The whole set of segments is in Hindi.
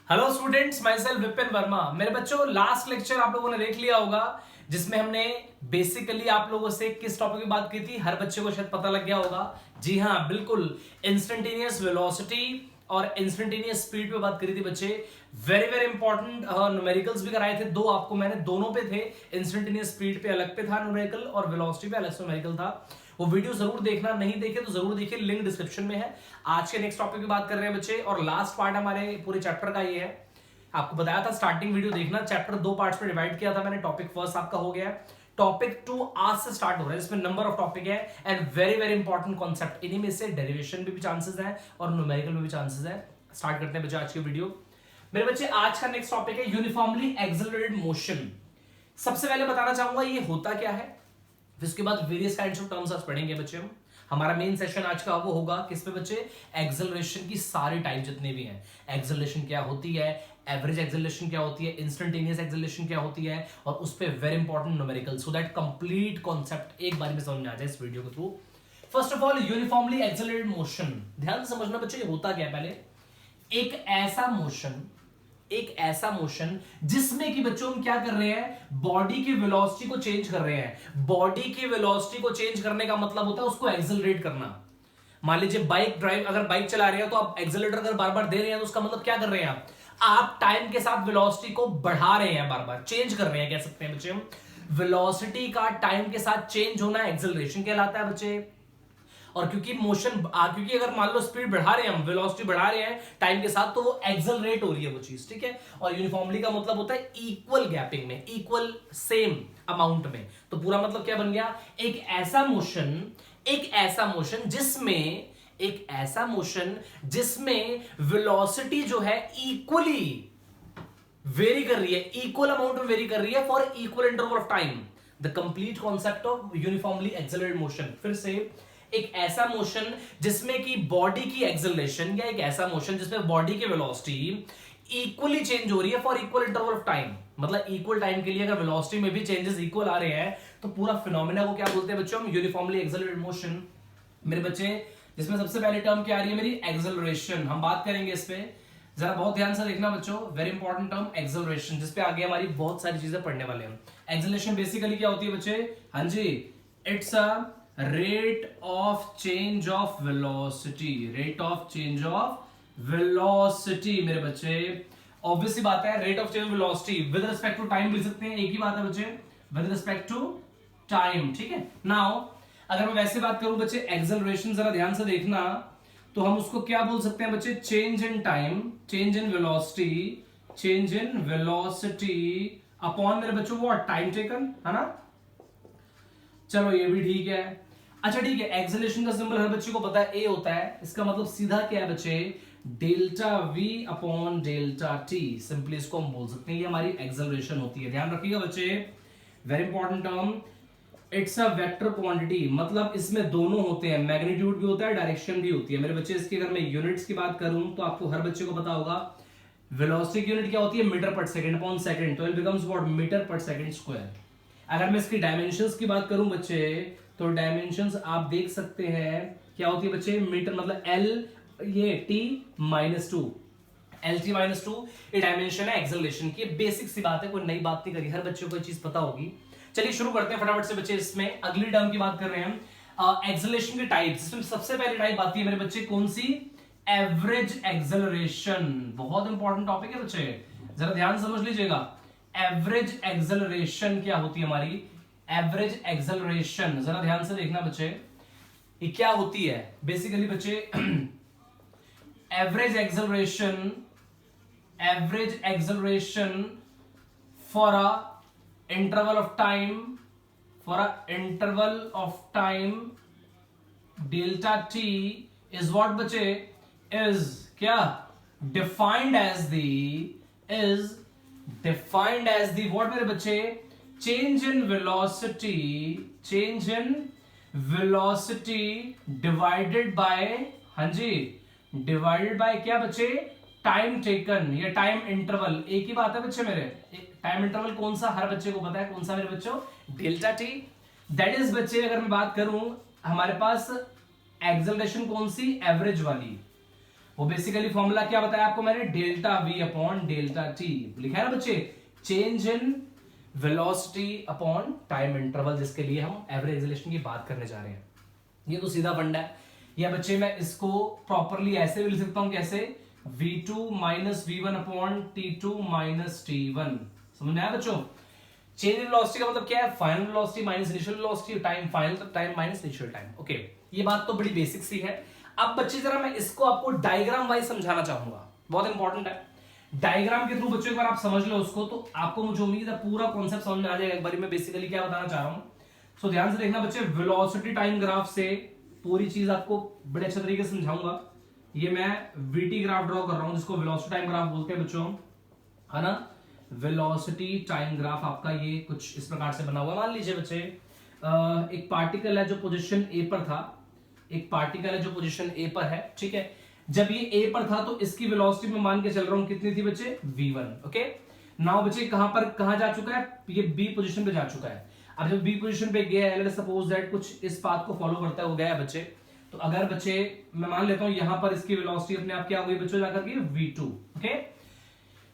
Hello students, my self Vipin Verma. मेरे बच्चों, लास्ट लेक्चर आप लोगों ने देख लिया होगा जिसमें हमने बेसिकली आप लोगों से किस टॉपिक की बात की थी। हर बच्चे को शायद पता लग गया होगा। जी हाँ, बिल्कुल, इंस्टेंटेनियस वेलोसिटी और इंस्टेंटेनियस स्पीड पे बात करी थी बच्चे। वेरी वेरी इंपॉर्टेंट न्यूमेरिकल्स भी कराए थे दो आपको मैंने, दोनों पे थे। इंस्टेंटेनियस स्पीड पे अलग पे था न्यूमेरिकल और वेलोसिटी पे अलग से न्यूमेरिकल था। वो वीडियो जरूर देखना, नहीं देखे तो जरूर देखिए, लिंक डिस्क्रिप्शन में है। आज के नेक्स्ट टॉपिक की बात कर रहे हैं बच्चे और लास्ट पार्ट हमारे पूरे चैप्टर का ये है। आपको बताया था स्टार्टिंग वीडियो देखना, चैप्टर दो पार्ट्स में डिवाइड किया था मैंने। टॉपिक फर्स्ट आपका हो गया है, टॉपिक 2 आज से स्टार्ट हो रहा है, इसमें नंबर ऑफ टॉपिक है and very very important concept. इन्हीं में से डेरिवेशन में भी चांसेस है और न्यूमेरिकल में भी चांसेस है। स्टार्ट करते हैं बच्चे आज की वीडियो। मेरे बच्चे, आज का नेक्स्ट टॉपिक है यूनिफॉर्मली एक्सेलरेटेड मोशन। सबसे पहले बताना चाहूंगा ये होता क्या है, फिर उसके बाद वेरियस काइंड्स ऑफ टर्म्स आज पढ़ेंगे बच्चे हम। हमारा मेन सेशन आज का वो होगा किस पे बच्चे? एक्सेलरेशन की सारी टाइप जितने भी हैं। एक्सेलरेशन क्या होती है, एवरेज एक्सेलरेशन क्या होती है, इंस्टेंटेनियस एक्सेलरेशन क्या होती है, और उस पे very important numerical, so that complete concept एक बार में समझ में आ जाए इस वीडियो के through. First of all, uniformly accelerated motion, ध्यान से समझना बच्चे, ये होता क्या है। पहले एक ऐसा मोशन जिसमें कि बच्चों हम क्या कर रहे हैं, बॉडी की वेलोसिटी को चेंज कर रहे हैं। बॉडी की वेलोसिटी को चेंज करने का मतलब होता है उसको एक्सेलरेट करना। मान लीजिए अगर बाइक चला रहे हो तो आप एक्सेलरेटर अगर बार बार दे रहे हैं तो उसका मतलब क्या कर रहे हैं आप टाइम के साथ वेलोसिटी को बढ़ा रहे हैं, बार बार चेंज कर रहे हैं, कह सकते हैं बच्चे हम। वेलोसिटी का टाइम के साथ चेंज होना एक्सेलरेशन कहलाता है बच्चे। और क्योंकि अगर मान लो स्पीड बढ़ा रहे हैं हम, वेलोसिटी बढ़ा रहे हैं टाइम के साथ, तो वो एक्सेलरेट हो रही है वो चीज, ठीक है। और यूनिफॉर्मली का मतलब होता है इक्वल गैपिंग में, इक्वल सेम अमाउंट में। तो पूरा मतलब क्या बन गया, एक ऐसा मोशन जिसमें वेलोसिटी जो है इक्वली वेरी कर रही है, इक्वल अमाउंट में वेरी कर रही है for equal interval of time. The complete concept of uniformly accelerated motion. फिर से, एक ऐसा मोशन जिसमें कि बॉडी की एक्सेलरेशन, या एक ऐसा मोशन जिसमें बॉडी की वेलोसिटी इक्वली चेंज हो रही है for equal interval of time. मतलब इक्वल टाइम के लिए अगर वेलोसिटी में भी चेंजेस इक्वल आ रहे हैं तो पूरा फिनोमेना को क्या बोलते हैं बच्चों हम? Uniformly accelerated motion. मेरे बच्चे, जिसमें सबसे पहले टर्म क्या आ रही है मेरी? एक्सेलरेशन। हम बात करेंगे इस पे, जरा बहुत ध्यान से देखना बच्चों, वेरी इंपॉर्टेंट टर्म एक्सेलरेशन, जिसपे आगे हमारी बहुत सारी चीजें पढ़ने वाले हैं। एक्सेलरेशन बेसिकली क्या होती है बच्चे? हाँ जी, it's a rate of change of velocity. Rate of change of velocity मेरे बच्चे, ऑब्वियसली बात है, rate of change of velocity with respect to time लिख सकते हैं, एक ही बात है बच्चे, विद रिस्पेक्ट टू टाइम, ठीक है। नाउ अगर मैं वैसे बात करूं बच्चे, एक्सेलरेशन जरा ध्यान से देखना, तो हम उसको क्या बोल सकते हैं बच्चे? Change in time, change in velocity upon मेरे बच्चों वो टाइम टेकन, है ना। चलो ये भी ठीक है। अच्छा ठीक है, एक्सेलरेशन का सिंबल हर बच्चे को पता है, ए होता है। इसका मतलब सीधा क्या है बच्चे? Delta V upon delta T. Simply इसको हम बोल सकते हैं ये हमारी एक्सेलरेशन होती है। ध्यान रखिएगा बच्चे, very important term. It's a vector quantity, मतलब इसमें दोनों होते हैं, मैग्नीट्यूड भी होता है, डायरेक्शन भी होती है मेरे बच्चे। इसकी अगर मैं यूनिट्स की बात करूं तो आपको हर बच्चे को पता होगा वेलोसिटी की यूनिट क्या होती है? मीटर पर सेकंड अपॉन सेकंड, तो इट बिकम्स व्हाट? मीटर पर सेकंड स्क्वायर। अगर मैं इसकी डायमेंशंस की बात करूं बच्चे, तो डायमेंशंस आप देख सकते हैं क्या होती है बच्चे? मीटर मतलब एल, ये T minus two, L T minus two, ये डायमेंशन है एक्सेलरेशन की। बेसिक सी बात है, कोई नई बात नहीं करी, हर बच्चे को ये चीज पता होगी। चलिए शुरू करते हैं फटाफट से बच्चे। इसमें अगली टर्म की बात कर रहे हैं हम, एक्सेलरेशन के टाइप्स। इसमें सबसे पहली टाइप आती है मेरे बच्चे, कौन सी? Average acceleration. बहुत इंपॉर्टेंट टॉपिक है बच्चे, जरा ध्यान समझ लीजिएगा। एवरेज एक्सेलरेशन क्या होती है हमारी? एवरेज एक्सेलरेशन जरा ध्यान से देखना बच्चे, ये क्या होती है बेसिकली बच्चे? Average acceleration for a interval of time delta t is what बचे? is क्या? defined as the what मेरे बच्चे? change in velocity divided by, हाँ जी, divided by क्या बच्चे? टाइम टेकन या टाइम इंटरवल। एक ही बात है बच्चे मेरे, टाइम इंटरवल कौन सा हर बच्चे को पता है, कौन सा मेरे बच्चों? Delta T. दैट इज बच्चे, अगर मैं बात करूं हमारे पास एक्सेलरेशन कौन सी? एवरेज वाली। वो बेसिकली फॉर्मूला क्या बताया आपको मैंने, delta V upon delta T लिखा है ना बच्चे, change in velocity upon time interval, जिसके लिए हम एवरेज एक्सेलरेशन की बात करने जा रहे हैं। ये तो सीधा फंडा है। या बच्चे मैं इसको प्रॉपरली ऐसे भी लिख सकता हूं, कैसे, v2 minus v1 upon t2 minus t1। समझ में आया बच्चों? चेंज इन वेलोसिटी का मतलब क्या है, final velocity minus initial velocity, time final time minus initial time. Okay, ये बात तो बड़ी बेसिक सी है। अब बच्चे जरा मैं इसको आपको डायग्राम वाइज समझाना चाहूंगा, बहुत इंपॉर्टेंट है। डायग्राम के थ्रू बच्चों एक बार आप समझ लो उसको, तो आपको मुझे उम्मीद है पूरा कॉन्सेप्ट समझ में आ जाएगा। एक बार मैं बेसिकली क्या बताना चाह रहा हूं, सो ध्यान से देखना बच्चे, वेलोसिटी टाइम ग्राफ से पूरी चीज आपको बड़े अच्छे तरीके से समझाऊंगा। ये मैं वीटी ग्राफ ड्रॉ कर रहा हूं, जिसको वेलोसिटी टाइम ग्राफ बोलते हैं बच्चों, है ना। वेलोसिटी टाइम ग्राफ आपका ये कुछ इस प्रकार से बना हुआ। मान लीजिए बच्चे एक पार्टिकल है जो पोजीशन ए पर था, एक पार्टिकल है जो पोजीशन ए पर है, ठीक है। जब ये ए पर था तो इसकी वेलोसिटी में मान के चल रहा हूं कितनी थी बच्चे, v1। ओके, नाउ बच्चे कहां जा चुका है, ये बी पोजीशन पे जा चुका है। अब जब बी पोजीशन पे गया है, लेट्स सपोज दैट कुछ इस पाथ को फॉलो करता है, हो गया है बच्चे। तो अगर बच्चे मैं मान लेता हूं यहां पर इसकी वेलोसिटी अपने आप क्या हो गई बच्चों, जाकर के v2। ओके,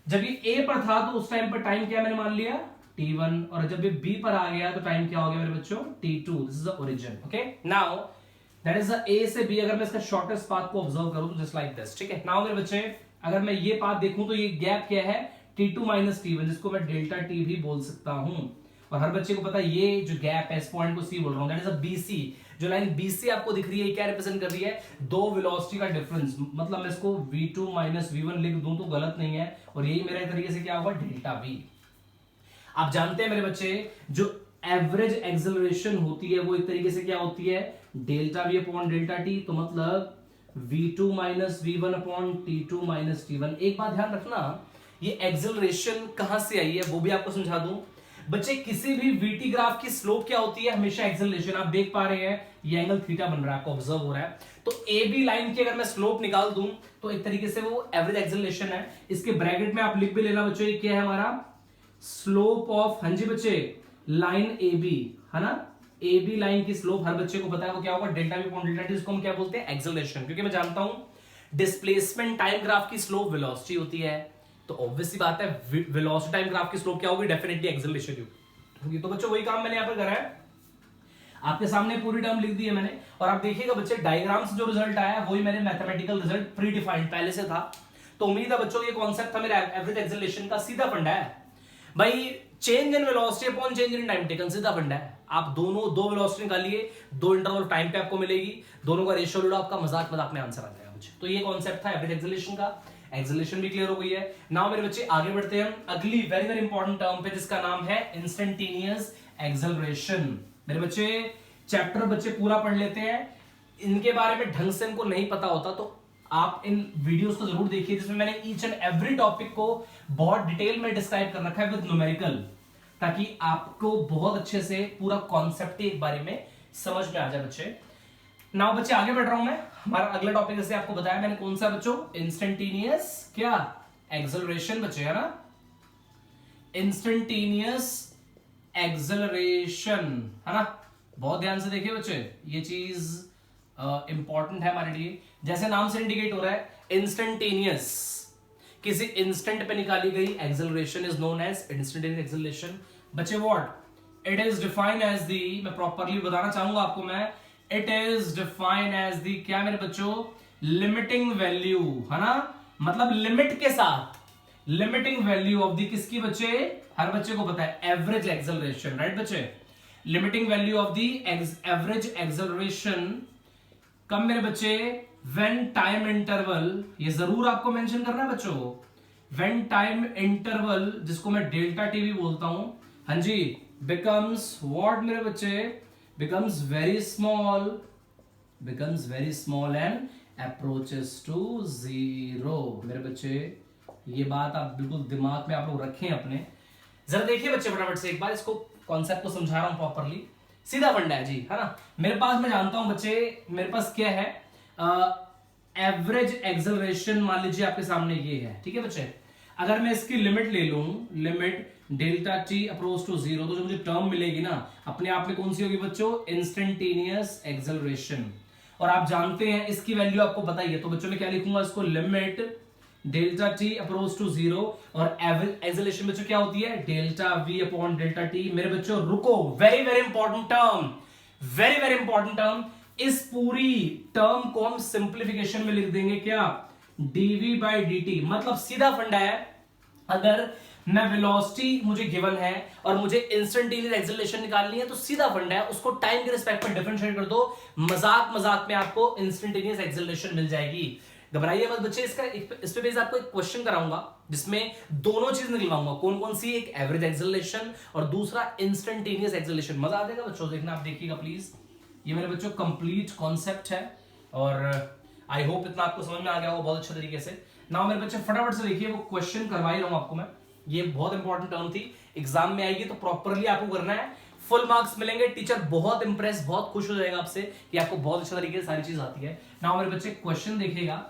जब ये ए पर था तो उस टाइम पर टाइम क्या मैंने मान लिया, t1, और जब ये बी पर आ गया तो टाइम क्या हो गया मेरे बच्चों, t2। This is the origin. Okay, now that is the ए से बी। अगर मैं इसका शॉर्टेस्ट पाथ को ऑब्जर्व करूं तो जस्ट लाइक दिस, ठीक है। नाउ मेरे बच्चे अगर मैं ये पाथ देखूं तो ये गैप क्या है, t2 माइनस t1, जिसको मैं डेल्टा टी भी बोल सकता हूं। और हर बच्चे को पता है ये जो गैप है, इस पॉइंट को सी बोल रहा हूं, दैट इज अ बीसी। जो लाइन बीसी आपको दिख रही है, क्या रिप्रेजेंट कर रही है, दो वेलोसिटी का डिफरेंस। मतलब मैं इसको v2 माइनस v1 लिख दूं तो गलत नहीं है, और यही मेरा एक तरीके से क्या होगा, डेल्टा v। आप जानते हैं मेरे बच्चे, जो एवरेज एक्सेलरेशन होती है वो एक तरीके से क्या होती है, delta V upon delta T. तो मतलब v2 minus v1 upon t2 minus t1। एक बात ध्यान रखना, ये एक्सेलरेशन कहां से आई है वो भी आपको समझा दूं बच्चे। किसी भी वीटी ग्राफ की स्लोप क्या होती है, हमेशा एक्सेलरेशन। आप देख पा रहे हैं ये एंगल थीटा बन रहा है, आपको ऑब्जर्व हो रहा है। तो ए बी लाइन की अगर मैं स्लोप निकाल दूं तो एक तरीके से वो एवरेज एक्सेलरेशन है। इसके ब्रैकेट में आप लिख भी लेना बच्चों, ये क्या है हमारा, स्लोप ऑफ, हाँ जी बच्चे, लाइन ए बी, है ना। ए बी लाइन की स्लोप हर बच्चे को पता है वो क्या होगा, delta V upon delta T, जिसको हम क्या बोलते हैं, एक्सेलरेशन। क्योंकि मैं जानता हूं डिस्प्लेसमेंट टाइम ग्राफ की स्लोप वेलोसिटी होती है, तो ऑब्वियस सी बात है वेलोसिटी टाइम ग्राफ की स्लोप क्या होगी, डेफिनेटली एक्सेलरेशन होगी। तो बच्चों वही काम मैंने यहां पर करा है, आपके सामने पूरी टर्म लिख दी है मैंने। और आप देखिएगा बच्चे, डायग्राम से जो रिजल्ट आया है वही मैंने मैथमेटिकल रिजल्ट प्री डिफाइंड पहले से था। तो उम्मीद है बच्चों ये कॉन्सेप्ट था मेरा एवरेज एक्सेलरेशन का, सीधा फंडा है भाई। Change in velocity upon change in time taken, सीधा फंडा है। आप दोनों दो वेलोसिटी निकालिए, दो इंटरवल टाइम पे आपको मिलेगी, दोनों का रेशियो लो, आपका मजाक में आंसर आ जाएगा मुझे। तो ये कॉन्सेप्ट था एवरेज एक्सेलरेशन का। एक्सेलरेशन भी क्लियर हो गई है। नाउ मेरे बच्चे आगे बढ़ते हैं हम अगली वेरी वेरी इंपॉर्टेंट टर्म पे, जिसका नाम है इंस्टेंटेनियस एक्सेलरेशन। मेरे बच्चे चैप्टर बच्चे पूरा पढ़ लेते हैं, इनके बारे में ढंग से इनको नहीं पता होता तो आप इन वीडियोस को जरूर देखिए, जिसमें मैंने ईच एंड एवरी टॉपिक को बहुत डिटेल में डिस्क्राइब कर रखा है विद न्यूमेरिकल, ताकि आपको बहुत अच्छे से पूरा कॉन्सेप्ट एक बारे में समझ में आ जाए बच्चे। नाउ बच्चे आगे बढ़ रहा हूं मैं, हमारा अगला टॉपिक जैसे आपको बताया मैंने कौन सा बच्चों, इंस्टेंटेनियस क्या एक्सेलरेशन बच्चे, है ना, इंस्टेंटेनियस एक्सेलरेशन, है ना। बहुत ध्यान से देखिए बच्चे, ये चीज इंपॉर्टेंट है हमारे लिए। जैसे नाम से इंडिकेट हो रहा है इंस्टेंटेनियस, किसी इंस्टेंट पे निकाली गई acceleration is known as instantaneous acceleration. बच्चे what it is defined as the, मैं प्रॉपर्ली बताना चाहूंगा आपको मैं, it is defined as the क्या मेरे बच्चों, लिमिटिंग वैल्यू, है ना। मतलब लिमिट के साथ, लिमिटिंग वैल्यू ऑफ दी किसकी बच्चे, हर बच्चे को पता है एवरेज एक्सेलरेशन, राइट बच्चे। Limiting value of the average acceleration कब मेरे बच्चे, व्हेन टाइम इंटरवल, ये जरूर आपको मेंशन करना है बच्चों, व्हेन टाइम इंटरवल, जिसको मैं डेल्टा टी भी बोलता हूं, हाँ जी, बिकम्स व्हाट मेरे बच्चे, becomes very small and approaches to zero. मेरे बच्चे ये बात आप बिल्कुल दिमाग में आप लोग रखें अपने। जरा देखिए बच्चे फटाफट से एक बार, इसको कॉन्सेप्ट को समझा रहा हूं प्रॉपर्ली, सीधा फंडा है जी, है ना। मेरे पास, मैं जानता हूं बच्चे, मेरे पास क्या है, एवरेज एक्सेलरेशन मान लीजिए आपके सामने ये है, ठीक है बच्चे। अगर मैं इसकी लिमिट ले लूं, limit delta T approach to zero, तो जो मुझे टर्म मिलेगी ना अपने आप में कौन सी होगी बच्चों, इंस्टेंटेनियस एक्सेलरेशन। और आप जानते हैं इसकी वैल्यू आपको पता ही है, तो बच्चों में क्या लिखूंगा इसको, limit delta T approach to zero, और एक्सेलरेशन बच्चों क्या होती है, delta V upon delta T. मेरे बच्चों रुको, very very important term, very very important term. इस पूरी टर्म को हम सिंप्लीफिकेशन में लिख देंगे क्या, dv बाई dt। मतलब सीधा फंडा है, अगर मैं वेलोसिटी मुझे गिवन है और मुझे इंस्टेंटेनियस एक्सेलरेशन निकालनी है, तो सीधा फंडा है, उसको टाइम के रिस्पेक्ट में डिफरेंशिएट कर दो, मजाक मजाक में आपको इंस्टेंटेनियस एक्सेलरेशन मिल जाएगी। घबराइए मत बच्चे, इस पे बेस आपको एक क्वेश्चन कराऊंगा जिसमें दोनों चीज निकलवाऊंगा, कौन कौन सी, एक एवरेज एक्सेलरेशन और दूसरा इंस्टेंटेनियस एक्सेलरेशन। मजा आ जाएगा बच्चों, देखना, आप देखिएगा प्लीज। ये मेरे बच्चों कंप्लीट कॉन्सेप्ट है और आई होप इतना आपको समझ में आ गया होगा बहुत अच्छे तरीके से। नाउ मेरे बच्चे फटाफट से देखिए, वो क्वेश्चन करवा ही रहा हूं आपको मैं, ये बहुत इंपॉर्टेंट टर्म थी, एग्जाम में आएगी तो प्रॉपरली आपको करना है, फुल मार्क्स मिलेंगे, टीचर बहुत इंप्रेस, बहुत खुश हो जाएगा आपसे कि आपको बहुत अच्छे तरीके से सारी चीज आती है। नाउ मेरे बच्चे क्वेश्चन देखिएगा,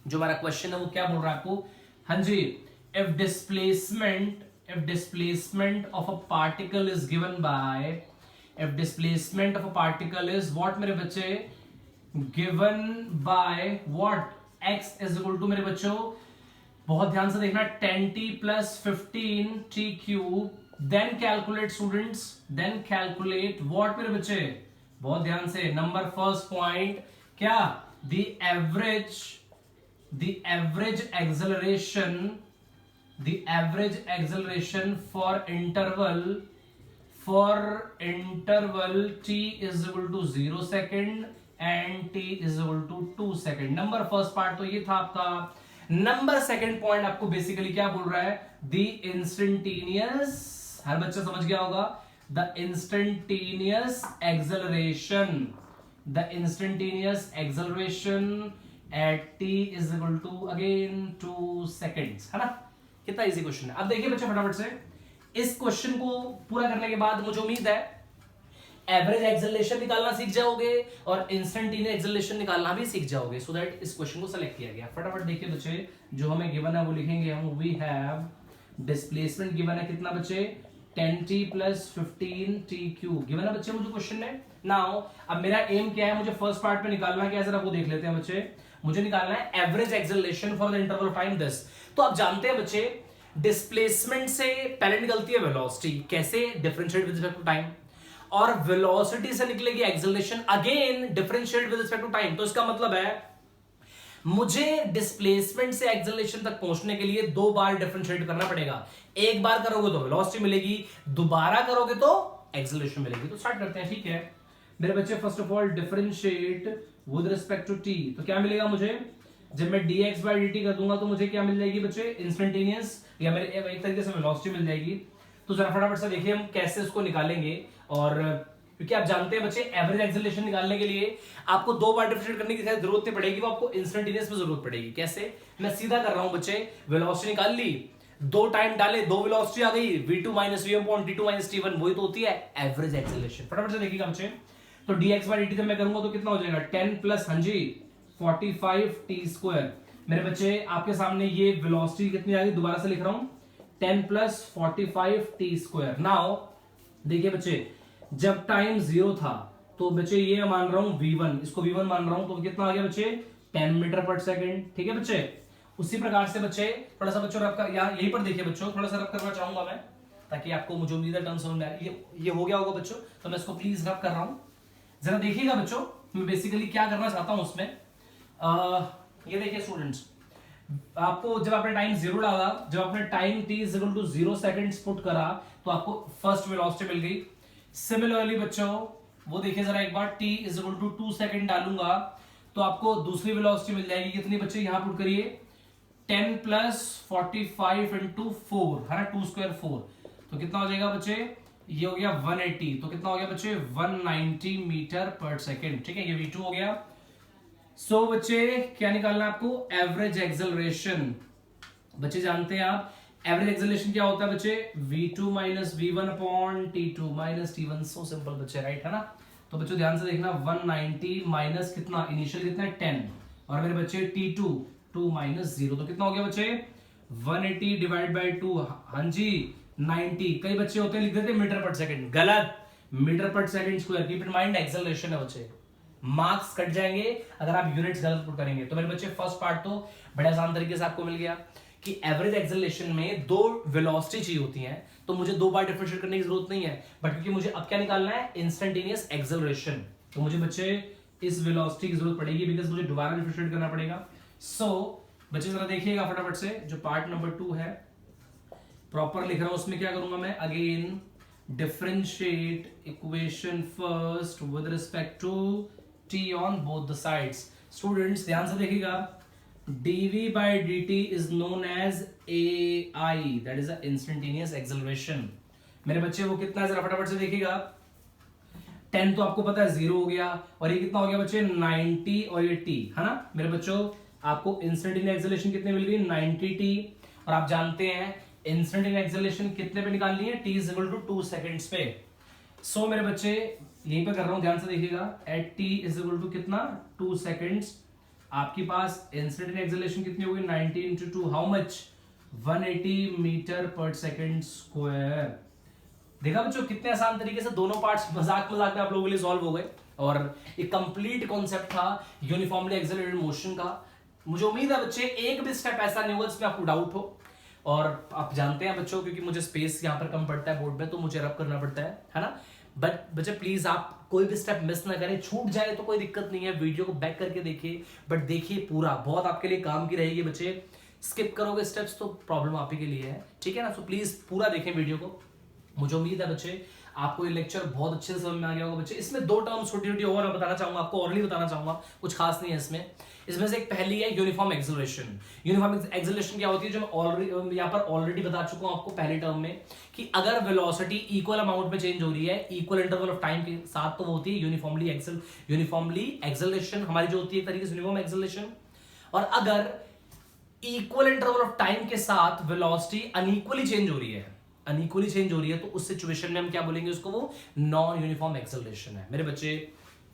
जो हमारा क्वेश्चन है वो क्या बोल रहा है आपको, हाँ जी, if displacement of a particle is given by, if displacement of a particle is what मेरे बच्चे, given by what, x is equal to मेरे बच्चों, बहुत ध्यान से देखना, 10t plus 15t cube, then calculate students, then calculate what मेरे बच्चे, बहुत ध्यान से, नंबर फर्स्ट पॉइंट क्या, the average acceleration for interval t is equal to 0 second and t is equal to 2 second। Number first part तो ये था आपका। नंबर सेकंड पॉइंट आपको बेसिकली क्या बोल रहा है, द इंस्टेंटेनियस, हर बच्चा समझ गया होगा, the instantaneous acceleration at t is equal to again 2 seconds, है ना। कितना इजी क्वेश्चन है। अब देखिए बच्चे फटाफट से, इस क्वेश्चन को पूरा करने के बाद मुझे उम्मीद है एवरेज एक्सेलरेशन निकालना सीख जाओगे और इंस्टेंटेनियस एक्सेलरेशन निकालना भी सीख जाओगे, सो दैट इस क्वेश्चन को सेलेक्ट किया गया। फटाफट देखिए बच्चे, जो हमें गिवन है वो लिखेंगे हम, वी हैव डिस्प्लेसमेंट गिवन है कितना बच्चे, 10t plus 15t cube given है बच्चे मुझे क्वेश्चन में। नाउ अब मेरा एम क्या है, मुझे फर्स्ट पार्ट में निकालना क्या है, जरा वो देख लेते हैं बच्चे। मुझे निकालना है average acceleration for the interval of time this. तो आप जानते हैं बच्चे, डिस्प्लेसमेंट से पहले निकलती है वेलोसिटी, कैसे, differentiate with respect to time, और वेलोसिटी से निकलेगी acceleration, again differentiate with respect to time. तो इसका मतलब है मुझे डिस्प्लेसमेंट से एक्सेलरेशन तक पहुंचने के लिए दो बार डिफरेंशिएट करना पड़ेगा। एक बार करोगे तो वेलोसिटी मिलेगी, दोबारा करोगे तो एक्सेलरेशन मिलेगी। तो स्टार्ट करते हैं, ठीक है मेरे बच्चे। First of all differentiate with respect to T, तो क्या मिलेगा मुझे, जब मैं dx by dt कर दूंगा तो मुझे क्या मिल जाएगी बच्चे, इंस्टेंटेनियस, या मेरे एक तरीके से वेलोसिटी मिल जाएगी। तो जरा फटाफट से देखिए हम कैसे उसको निकालेंगे, और क्योंकि आप जानते हैं बच्चे एवरेज एक्सेलरेशन निकालने के लिए आपको दो बार डिफरेंशिएट करने की जरूरत नहीं पड़ेगी, वो आपको इंस्टेंटेनियस में जरूरत पड़ेगी। कैसे, मैं सीधा कर रहा हूं बच्चे, वेलोसिटी निकाल ली, दो टाइम डाले, दो वेलोसिटी आ गई, v2 minus we upon t2 minus t1, वही तो होती है एवरेज एक्सेलरेशन। फटाफट से देखिएगा बच्चे, तो dx by dt जब मैं करूंगा तो कितना हो जाएगा, 10 प्लस, हाँ जी, 45t स्क्वायर। मेरे बच्चे आपके सामने ये वेलोसिटी कितनी आ गई, दोबारा से लिख रहा हूं, 10 प्लस 45t स्क्वायर। नाउ देखिए बच्चे, जब टाइम 0 था तो बच्चे ये मान रहा हूं v1, इसको v1 मान रहा हूं, तो कितना आ गया बच्चे, 10 मीटर पर सेकेंड। ठीक है बच्चे, उसी प्रकार से बच्चे थोड़ा सा बच्चों रब कर, यहीं पर देखिए बच्चों, थोड़ा सा रब करना चाहूंगा मैं, ताकि आपको मुझे उम्मीद है टर्म समझ में आए। ये हो गया होगा बच्चों, तो मैं इसको प्लीज रब कर रहा हूं, जरा देखिएगा बच्चों मैं बेसिकली क्या करना चाहता हूं उसमें। ये देखिए स्टूडेंट्स, आपको जब आपने टाइम 0 डाला, जब आपने time t is equal to 0 seconds put करा, तो आपको फर्स्ट वेलोसिटी मिल गई। सिमिलरली बच्चों वो देखिए जरा एक बार, t is equal to 2 second डालूंगा तो आपको दूसरी वेलोसिटी मिल जाएगी, कितनी बच्चे, यहां पुट करिए, 10 प्लस 45 इंटू 4, है ना, 2 स्क्वायर 4, तो कितना हो जाएगा बच्चे, ये हो गया 180, तो कितना हो गया बच्चे, 190 मीटर पर सेकेंड। ठीक है, ये v2 हो गया। सो बच्चे क्या निकालना है आपको, एवरेज एक्सेलरेशन। बच्चे जानते हैं आप एवरेज एक्सेलरेशन क्या होता है बच्चे, v2 minus v1 upon t2 minus t1। So simple बच्चे, राइट है ना। तो बच्चों ध्यान से देखना, 190 माइनस कितना, इनिशियल कितना है 10, और मेरे बच्चे t2 2 माइनस 0, तो कितना हो गया बच्चे, 180 डिवाइड बाई 2, हाँ जी 90। कई बच्चे होते हैं लिख देते मीटर पर सेकंड, गलत, मीटर पर second square. Keep in mind acceleration है बच्चे, मार्क्स कट जाएंगे अगर आप यूनिट्स गलत पुट करेंगे। तो मेरे बच्चे फर्स्ट पार्ट तो बड़े आसान तरीके से आपको मिल गया कि एवरेज एक्सेलरेशन में दो वेलोसिटी चाहिए होती हैं, तो मुझे दो बार डिफरेंशिएट करने की जरूरत नहीं है, बट क्योंकि मुझे अब क्या निकालना है, इंस्टेंटेनियस एक्सेलरेशन, तो मुझे बच्चे इस वेलोसिटी की जरूरत पड़ेगी बिकॉज मुझे दोबारा डिफरेंशिएट करना पड़ेगा। सो बच्चे जरा देखिएगा फटाफट से, जो पार्ट नंबर 2 है प्रॉपर लिख रहा हूं, उसमें क्या करूंगा मैं, again differentiate equation first with respect to T on both the sides. Students ध्यान से देखिएगा, dv by dt is known as ai, that is a instantaneous acceleration। मेरे बच्चे वो कितना है जरा फटाफट से देखिएगा, 10 तो आपको पता है 0 हो गया, और ये कितना हो गया बच्चे 90, और ये t है ना मेरे बच्चों, आपको इंस्टेंटेनियस एक्सेलरेशन कितने मिल गई 90t, और आप जानते हैं इंस्टेंटेनियस एक्सेलरेशन कितने पे निकालनी है, t is equal to 2 seconds पे। सो मेरे बच्चे यहीं पे कर रहा हूं, ध्यान से देखिएगा, eight t is equal to कितना 2 सेकंड्स, आपके पास इंस्टेंटेनियस एक्सेलरेशन कितनी होगी 90 into 2, हाउ मच 180 मीटर पर सेकंड स्क्वायर। देखा बच्चों कितने आसान तरीके से दोनों पार्ट्स मजाक में आप लोगों के लिए सॉल्व हो गए, और एक कंप्लीट कॉन्सेप्ट था यूनिफॉर्मली एक्सेलरेटेड मोशन का। मुझे उम्मीद है बच्चे एक भी स्टेप ऐसा नहीं होगा जिसमें आपको डाउट हो, और आप जानते हैं बच्चों क्योंकि मुझे स्पेस यहाँ पर कम पड़ता है बोर्ड पे, तो मुझे रब करना पड़ता है ना। बट बच्चे प्लीज आप कोई भी स्टेप मिस ना करें, छूट जाए तो कोई दिक्कत नहीं है, वीडियो को बैक करके देखिए, बट देखिए पूरा, बहुत आपके लिए काम की रहेगी बच्चे। स्किप करोगे स्टेप्स तो प्रॉब्लम आप ही के लिए है, ठीक है ना। सो प्लीज पूरा देखें वीडियो को। मुझे उम्मीद है बच्चे आपको ये लेक्चर बहुत अच्छे से समझ में आ गया होगा बच्चे। इसमें दो टर्म छोटी छोटी और बताना चाहूंगा आपको, और नहीं बताना चाहूंगा, कुछ खास नहीं है इसमें से एक पहली है यूनिफॉर्म एक्सेलरेशन। यूनिफॉर्म एक्सेलरेशन क्या होती है, जो मैं यहाँ पर ऑलरेडी बता चुका हूं आपको पहली टर्म में, कि अगर वेलोसिटी इक्वल अमाउंट में चेंज हो रही है इक्वल इंटरवल ऑफ टाइम के साथ, तो वो होती है यूनिफॉर्मली एक्सेलरेशन, हमारी जो होती है एक तरीके से यूनिफॉर्म एक्सेलरेशन। और अगर इक्वल इंटरवल ऑफ टाइम के साथ वेलोसिटी अनइक्वली चेंज हो रही है, तो उस सिचुएशन में हम क्या बोलेंगे उसको, वो नॉन यूनिफॉर्म एक्सेलरेशन है। मेरे बच्चे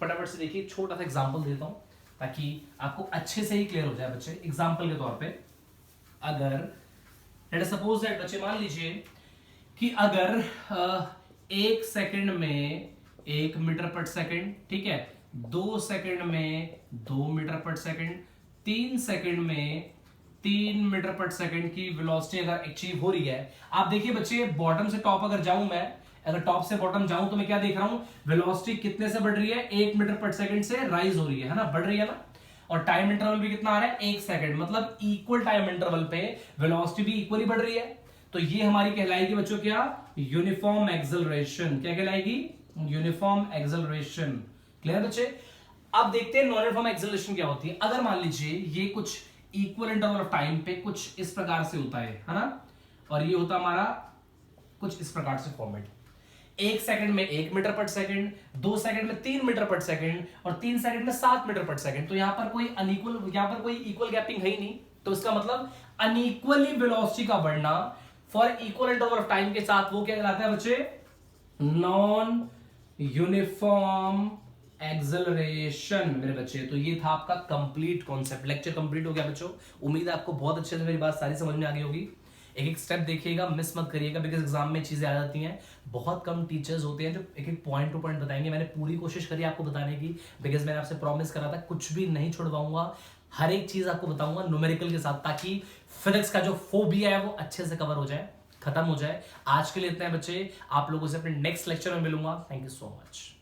फटाफट से देखिए, छोटा सा एग्जांपल देता हूं ताकि आपको अच्छे से ही क्लियर हो जाए बच्चे। एग्जांपल के तौर पे, अगर लेट अस सपोज दैट बच्चे मान लीजिए कि अगर 1 सेकंड में 1 मीटर पर सेकंड, ठीक है, 2 सेकंड में 2 मीटर पर सेकंड, 3 सेकंड में 3 मीटर पर सेकंड की वेलोसिटी अगर अचीव हो रही है। आप देखिए बच्चे, बॉटम से टॉप अगर जाऊं मैं, अगर टॉप से बॉटम जाऊं तो मैं क्या देख रहा हूं, वेलोसिटी कितने से बढ़ रही है, 1 मीटर पर सेकंड से राइज हो रही है ना, बढ़ रही है ना। और टाइम इंटरवल भी कितना आ रहा है, 1 सेकंड, मतलब इक्वल टाइम इंटरवल पे वेलोसिटी भी इक्वली बढ़ रही है। तो ये हमारी कहलाएगी बच्चों क्या, यूनिफॉर्म एक्सेलरेशन। क्या कहलाएगी, यूनिफॉर्म एक्सेलरेशन। क्लियर बच्चे। अब देखते हैं नॉन यूनिफॉर्म एक्सेलरेशन क्या होती है। अगर मान लीजिए ये कुछ इक्वल इंटरवल ऑफ टाइम पे कुछ इस प्रकार से होता है ना, और ये होता हमारा कुछ इस प्रकार से फॉर्मेट, 1 सेकंड में 1 मीटर पर सेकंड, 2 सेकंड में 3 मीटर पर सेकंड, और 3 सेकंड में 7 मीटर पर सेकंड। तो यहां पर कोई इक्वल गैपिंग है ही नहीं, तो इसका मतलब अनइक्वली वेलोसिटी का बढ़ना for equal interval of time के साथ, वो क्या कहलाता है बच्चे, नॉन यूनिफॉर्म एक्सेलरेशन। मेरे बच्चे तो ये था आपका कंप्लीट कॉन्सेप्ट, लेक्चर कंप्लीट हो गया बच्चों। उम्मीद है आपको बहुत अच्छे से मेरी बात सारी समझ में आ गई होगी। एक एक स्टेप देखिएगा, मिस मत करिएगा, बिकॉज एग्जाम में चीजें आ जाती हैं। बहुत कम टीचर्स होते हैं जो एक एक पॉइंट टू पॉइंट बताएंगे। मैंने पूरी कोशिश करी आपको बताने की, बिकॉज मैंने आपसे प्रॉमिस करा था कुछ भी नहीं छोड़वाऊंगा, हर एक चीज आपको बताऊंगा न्यूमेरिकल के साथ, ताकि फिजिक्स का जो फोबिया है वो अच्छे से कवर हो जाए, खत्म हो जाए। आज के लिए इतना है बच्चे, आप लोगों से अपने नेक्स्ट लेक्चर में मिलूंगा। Thank you so much.